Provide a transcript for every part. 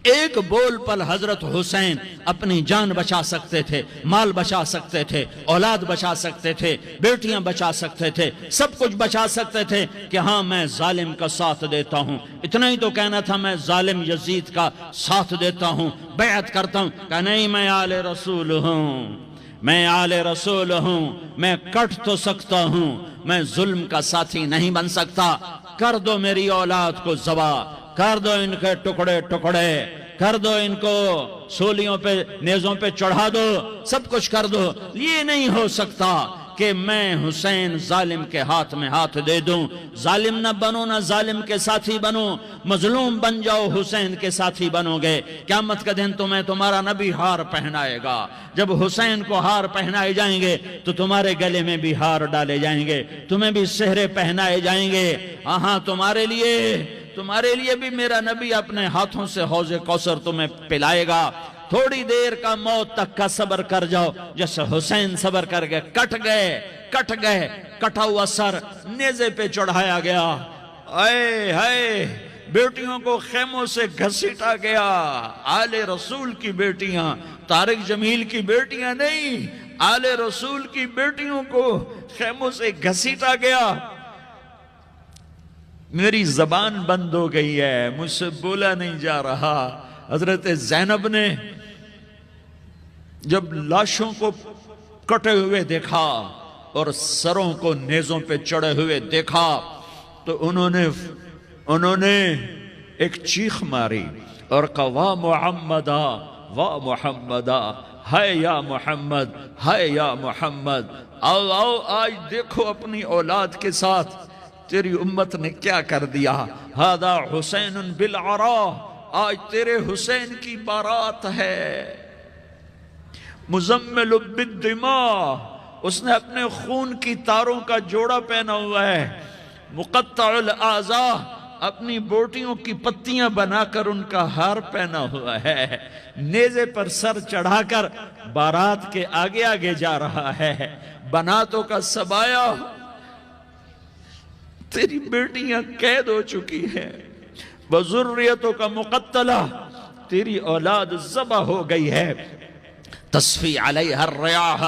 ایک بول پر حضرت حسین اپنی جان بچا سکتے تھے، مال بچا سکتے تھے، اولاد بچا سکتے تھے، بیٹیاں بچا سکتے تھے، سب کچھ بچا سکتے تھے کہ ہاں میں ظالم کا ساتھ دیتا ہوں۔ اتنا ہی تو کہنا تھا میں ظالم یزید کا ساتھ دیتا ہوں، بیعت کرتا ہوں، کہ نہیں میں آل رسول ہوں، میں آل رسول ہوں، میں کٹ تو سکتا ہوں، میں ظلم کا ساتھی نہیں بن سکتا۔ کر دو میری اولاد کو ذبح، کر دو ان کے ٹکڑے ٹکڑے، کر دو ان کو سولیوں پہ نیزوں پہ چڑھا دو، سب کچھ کر دو۔ یہ نہیں ہو سکتا کہ میں حسین ظالم کے ہاتھ میں ہاتھ دے دوں۔ ظالم نہ بنو، نہ ظالم کے ساتھی بنو، مظلوم بن جاؤ، حسین کے ساتھی بنو گے۔ قیامت کا دن تمہیں تمہارا نبی ہار پہنائے گا۔ جب حسین کو ہار پہنائے جائیں گے تو تمہارے گلے میں بھی ہار ڈالے جائیں گے، تمہیں بھی سہرے پہنائے جائیں گے۔ ہاں تمہارے لیے بھی میرا نبی اپنے ہاتھوں سے حوض کوثر تمہیں پلائے گا۔ تھوڑی دیر کا موت تک کا صبر کر جاؤ، جیسے حسین صبر کر کے کٹ گئے، کٹا ہوا سر نیزے پہ چڑھایا گیا۔ اے ہائے، بیٹیوں کو خیموں سے گھسیٹا گیا۔ آل رسول کی بیٹیاں، طارق جمیل کی بیٹیاں نہیں، آل رسول کی بیٹیوں کو خیموں سے گھسیٹا گیا۔ میری زبان بند ہو گئی ہے، مجھ سے بولا نہیں جا رہا۔ حضرت زینب نے جب لاشوں کو کٹے ہوئے دیکھا اور سروں کو نیزوں پہ چڑھے ہوئے دیکھا تو انہوں نے ایک چیخ ماری اور کہا واہ محمدہ، واہ محمدہ، ہائے یا محمد، ہائے یا محمد۔ آؤ آج دیکھو اپنی اولاد کے ساتھ تیری امت نے کیا کر دیا۔ ہذا حسین بالعراء، آج تیرے حسین کی بارات ہے۔ مزمل بالدماء، اس نے اپنے خون کی تاروں کا جوڑا پہنا ہوا ہے۔ مقطع الاعضاء، اپنی بوٹیوں کی پتیاں بنا کر ان کا ہار پہنا ہوا ہے۔ نیزے پر سر چڑھا کر بارات کے آگے آگے جا رہا ہے۔ بناتوں کا سبایا، تیری بیٹیاں قید ہو چکی ہیں۔ وذریتوں کا مقتلہ، تیری اولاد ذبح ہو گئی ہے۔ تصفی علیہ الریاح،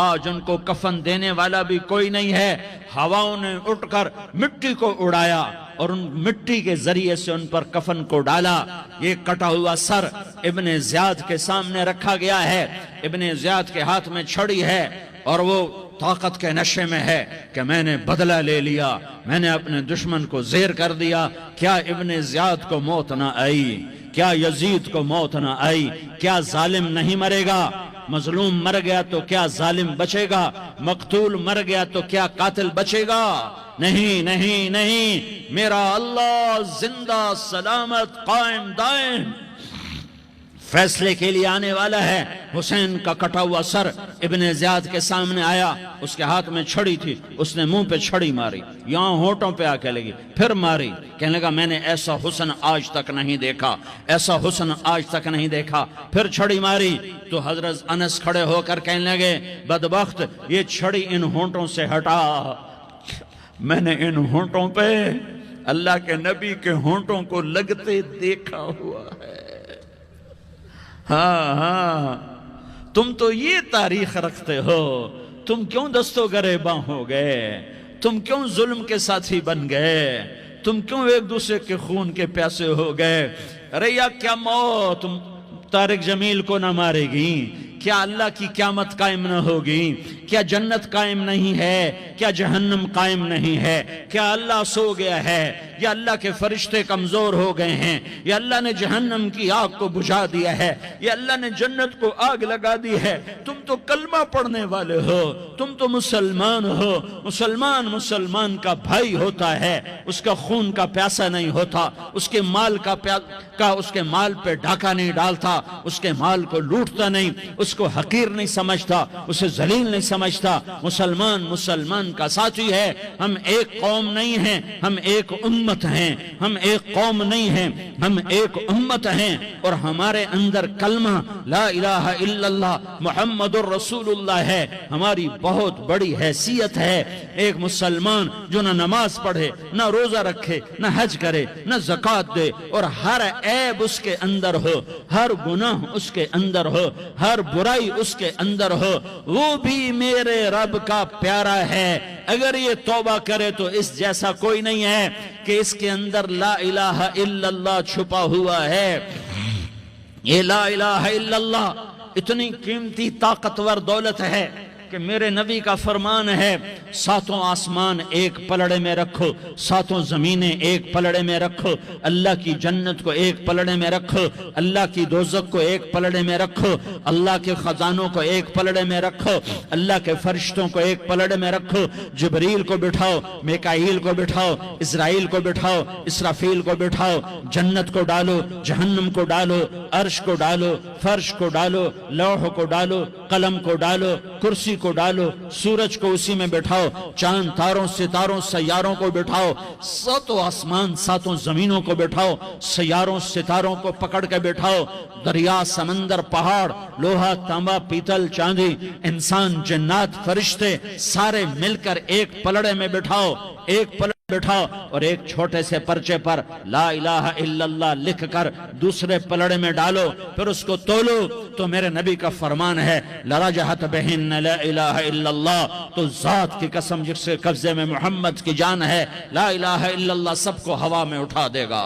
آج ان کو کفن دینے والا بھی کوئی نہیں ہے۔ ہواؤں نے اٹھ کر مٹی کو اڑایا اور ان مٹی کے ذریعے سے ان پر کفن کو ڈالا۔ یہ کٹا ہوا سر ابن زیاد کے سامنے رکھا گیا ہے۔ ابن زیاد کے ہاتھ میں چھڑی ہے اور وہ طاقت کے نشے میں ہے کہ میں نے بدلہ لے لیا، میں نے اپنے دشمن کو زیر کر دیا۔ کیا ابن زیاد کو موت نہ آئی؟ کیا یزید کو موت نہ آئی؟ کیا ظالم نہیں مرے گا؟ مظلوم مر گیا تو کیا ظالم بچے گا؟ مقتول مر گیا تو کیا قاتل بچے گا؟ نہیں نہیں نہیں، میرا اللہ زندہ سلامت قائم دائم فیصلے کے لیے آنے والا ہے۔ حسین کا کٹا ہوا سر ابن زیاد کے سامنے آیا، اس کے ہاتھ میں چھڑی تھی، اس نے منہ پہ چھڑی ماری، یہاں ہونٹوں پہ آ کے لگی، پھر ماری، کہنے لگا میں نے ایسا حسن آج تک نہیں دیکھا، ایسا حسن آج تک نہیں دیکھا، پھر چھڑی ماری تو حضرت انس کھڑے ہو کر کہنے لگے بدبخت، یہ چھڑی ان ہونٹوں سے ہٹا۔ میں نے ان ہونٹوں پہ اللہ کے نبی کے ہونٹوں کو لگتے دیکھا ہوا ہے۔ ہاں تم تو یہ تاریخ رکھتے ہو، تم کیوں دستو گریباں ہو گئے؟ تم کیوں ظلم کے ساتھی بن گئے؟ تم کیوں ایک دوسرے کے خون کے پیاسے ہو گئے؟ ارے یا کیا موت طارق جمیل کو نہ مارے گی؟ کیا اللہ کی قیامت قائم نہ ہوگی؟ کیا جنت قائم نہیں ہے؟ کیا جہنم قائم نہیں ہے؟ کیا اللہ سو گیا ہے؟ یا اللہ کے فرشتے کمزور ہو گئے ہیں؟ یا اللہ نے جہنم کی آگ کو بجھا دیا ہے؟ یا اللہ نے جنت کو آگ لگا دی ہے؟ تم تو کلمہ پڑھنے والے ہو، تم تو مسلمان ہو۔ مسلمان کا بھائی ہوتا ہے، اس کا خون کا پیاسا نہیں ہوتا، اس کے مال کا اس کے مال پہ ڈاکہ نہیں ڈالتا، اس کے مال کو لوٹتا نہیں، اس اس کو حقیر نہیں سمجھتا، اسے ذلیل نہیں سمجھتا۔ مسلمان مسلمان کا ساتھی ہے۔ ہم ایک قوم نہیں ہیں، ہم ایک امت ہیں۔ ہم ایک قوم نہیں ہیں، ہم ایک امت ہیں، اور ہمارے اندر کلمہ لا الہ الا اللہ محمد الرسول اللہ ہے۔ ہماری بہت بڑی حیثیت ہے۔ ایک مسلمان جو نہ نماز پڑھے، نہ روزہ رکھے، نہ حج کرے، نہ زکوٰۃ دے، اور ہر عیب اس کے اندر ہو، ہر گناہ اس کے اندر ہو، ہر برائی اس کے اندر ہو، وہ بھی میرے رب کا پیارا ہے۔ اگر یہ توبہ کرے تو اس جیسا کوئی نہیں ہے کہ اس کے اندر لا الہ الا اللہ چھپا ہوا ہے۔ یہ لا الہ الا اللہ اتنی قیمتی طاقتور دولت ہے کہ میرے نبی کا فرمان ہے، ساتوں آسمان ایک پلڑے میں رکھو، ساتوں زمینیں ایک پلڑے میں رکھو، اللہ کی جنت کو ایک پلڑے میں رکھو، اللہ کی دوزخ کو ایک پلڑے میں رکھو، اللہ کے خزانوں کو ایک پلڑے میں رکھو، اللہ کے فرشتوں کو ایک پلڑے میں رکھو، جبریل کو بٹھاؤ، میکائیل کو بٹھاؤ، اسرائیل کو بٹھاؤ، اسرافیل کو بٹھاؤ، جنت کو ڈالو، جہنم کو ڈالو، عرش کو ڈالو، فرش کو ڈالو، لوح کو ڈالو، قلم کو ڈالو، کرسی کو ڈالو، سورج کو اسی میں بٹھاؤ، چاند تاروں ستاروں سیاروں کو بٹھاؤ، ساتوں آسمان ساتوں زمینوں کو بٹھاؤ، سیاروں ستاروں کو پکڑ کے بٹھاؤ، دریا سمندر پہاڑ لوہا تانبا پیتل چاندی انسان جنات فرشتے سارے مل کر ایک پلڑے میں بٹھاؤ، ایک پلڑے بٹھاؤ، اور ایک چھوٹے سے پرچے پر لا الہ الا اللہ لکھ کر دوسرے پلڑے میں ڈالو، پھر اس کو تولو تو میرے نبی کا فرمان ہے لرجحت بہن لا الہ الا اللہ، تو ذات کی قسم جس کے قبضے میں محمد کی جان ہے، لا الہ الا اللہ سب کو ہوا میں اٹھا دے گا۔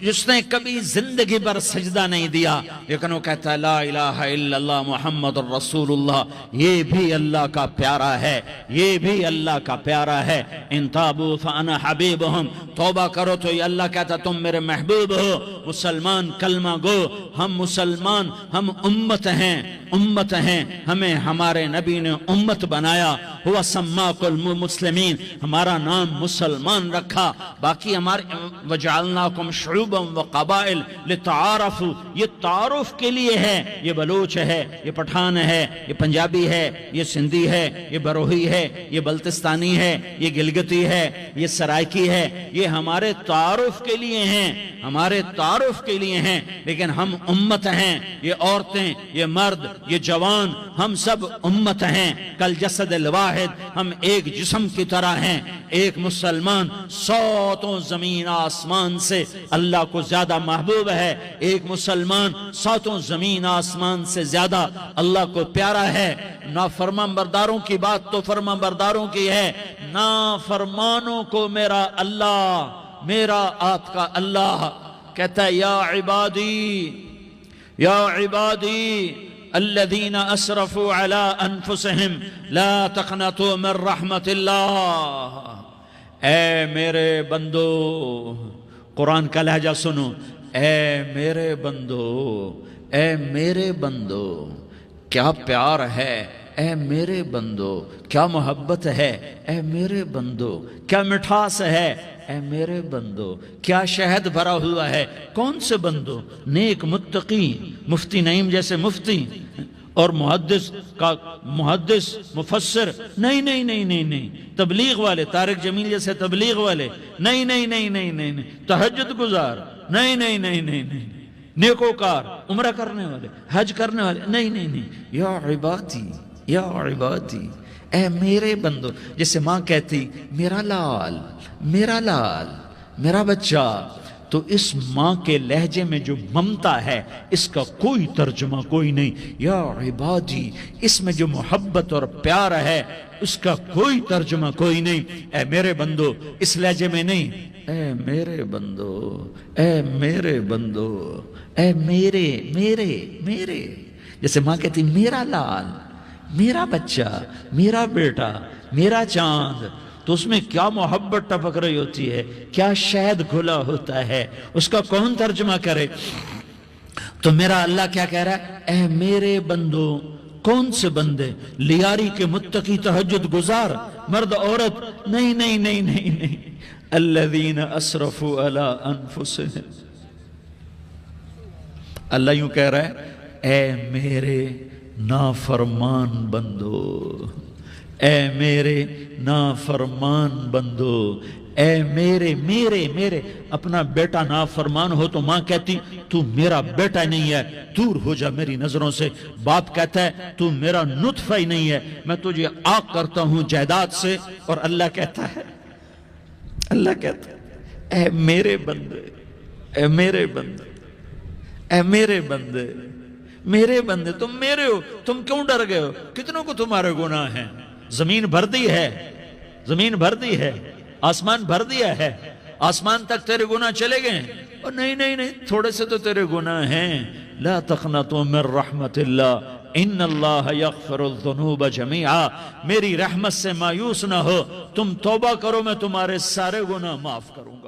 جس نے کبھی زندگی بھر سجدہ نہیں دیا لیکن وہ کہتا ہے لا الہ الا اللہ محمد الرسول اللہ، یہ بھی اللہ کا پیارا ہے، یہ بھی اللہ کا پیارا ہے۔ ان تابوا فانا حبیبہم، توبہ کرو تو یہ اللہ کہتا تم میرے محبوب ہو۔ مسلمان کلمہ گو، ہم مسلمان، ہم امت ہیں، امت ہیں، ہمیں ہمارے نبی نے امت بنایا، ہوا سماکم المسلمین، ہمارا نام مسلمان رکھا، باقی ہمارے وجعلناکم شعوبا وقبائل لتعارفوا، یہ تعارف کے لیے ہے، یہ بلوچ ہے، یہ پٹھان ہے، یہ پنجابی ہے، یہ سندھی ہے، یہ بروہی ہے، یہ بلتستانی ہے، یہ گلگتی ہے، یہ سرائکی ہے، یہ ہمارے تعارف کے لیے ہیں، ہمارے تعارف کے لیے ہیں، لیکن ہم امت ہیں، یہ عورتیں، یہ مرد، یہ جوان، ہم سب امت ہیں، کل جسد الواحد، ہم ایک جسم کی طرح ہیں۔ ایک مسلمان ساتوں زمین آسمان سے اللہ کو زیادہ محبوب ہے، ایک مسلمان ساتوں زمین آسمان سے زیادہ اللہ کو پیارا ہے۔ نافرمان برداروں کی بات تو فرمان برداروں کی ہے، نافرمانوں کو میرا اللہ، میرا آپ کا اللہ کہتا ہے یا عبادی، یا عبادی الذین اسرفوا علی انفسہم لا تقنطوا من رحمت اللہ، اے میرے بندو، قرآن کا لہجہ سنو، اے میرے بندو، اے میرے بندو، کیا پیار ہے، اے میرے بندو، کیا محبت ہے، اے میرے بندو، کیا مٹھاس ہے، اے میرے بندو، کیا شہد بھرا ہوا ہے۔ کون سے بندو؟ نیک متقی، مفتی نعیم جیسے مفتی اور محدث کا محدث مفسر، نہیں نہیں نہیں نہیں نہیں، تبلیغ والے، طارق جمیل جیسے تبلیغ والے، نہیں نہیں نہیں نہیں نہیں، تہجد گزار، نہیں نہیں نہیں نہیں نہیں، نیکوکار، عمرہ کرنے والے، حج کرنے والے، نہیں نہیں نہیں، یا عبادی، یا عبادی، اے میرے بندو، جیسے ماں کہتی میرا لال، میرا لال، میرا بچہ، تو اس ماں کے لہجے میں جو ممتا ہے اس کا کوئی ترجمہ کوئی نہیں۔ یا عبادی، اس میں جو محبت اور پیار ہے اس کا کوئی ترجمہ کوئی نہیں۔ اے میرے بندو، اس لہجے میں نہیں، اے میرے بندو، اے میرے بندو، اے میرے میرے میرے، جیسے ماں کہتی میرا لال، میرا بچہ، میرا بیٹا، میرا چاند، تو اس میں کیا محبت ٹپک رہی ہوتی ہے، کیا شہد گھلا ہوتا ہے، اس کا کون ترجمہ کرے؟ تو میرا اللہ کیا کہہ رہا ہے؟ اے میرے بندو، کون سے بندے؟ لیاری کے متقی تہجد گزار، مرد عورت، نہیں نہیں نہیں نہیں نہیں، الذین اسرفوا علی انفسہم، اللہ یوں کہہ رہا ہے اے میرے نافرمان بندو، اے میرے نافرمان بندو، اے میرے میرے میرے اپنا بیٹا نافرمان ہو تو ماں کہتی تو میرا بیٹا نہیں ہے، دور ہو جا میری نظروں سے۔ باپ کہتا ہے تو میرا نطفہ ہی نہیں ہے، میں تجھے عاق کرتا ہوں جائیداد سے۔ اور اللہ کہتا ہے اے میرے بندے، اے میرے بندے، اے میرے بندے، میرے بندے تم میرے ہو، تم کیوں ڈر گئے ہو؟ کتنوں کو تمہارے گناہ ہیں؟ زمین بھر دی ہے، زمین بھر دی ہے، آسمان بھر دیا ہے، آسمان تک تیرے گناہ چلے گئے ہیں؟ اور نہیں نہیں نہیں، تھوڑے سے تو تیرے گناہ ہیں۔ لا تقنطوا من رحمت اللہ ان اللہ یغفر الذنوب جمیعا، میری رحمت سے مایوس نہ ہو، تم توبہ کرو میں تمہارے سارے گناہ معاف کروں گا۔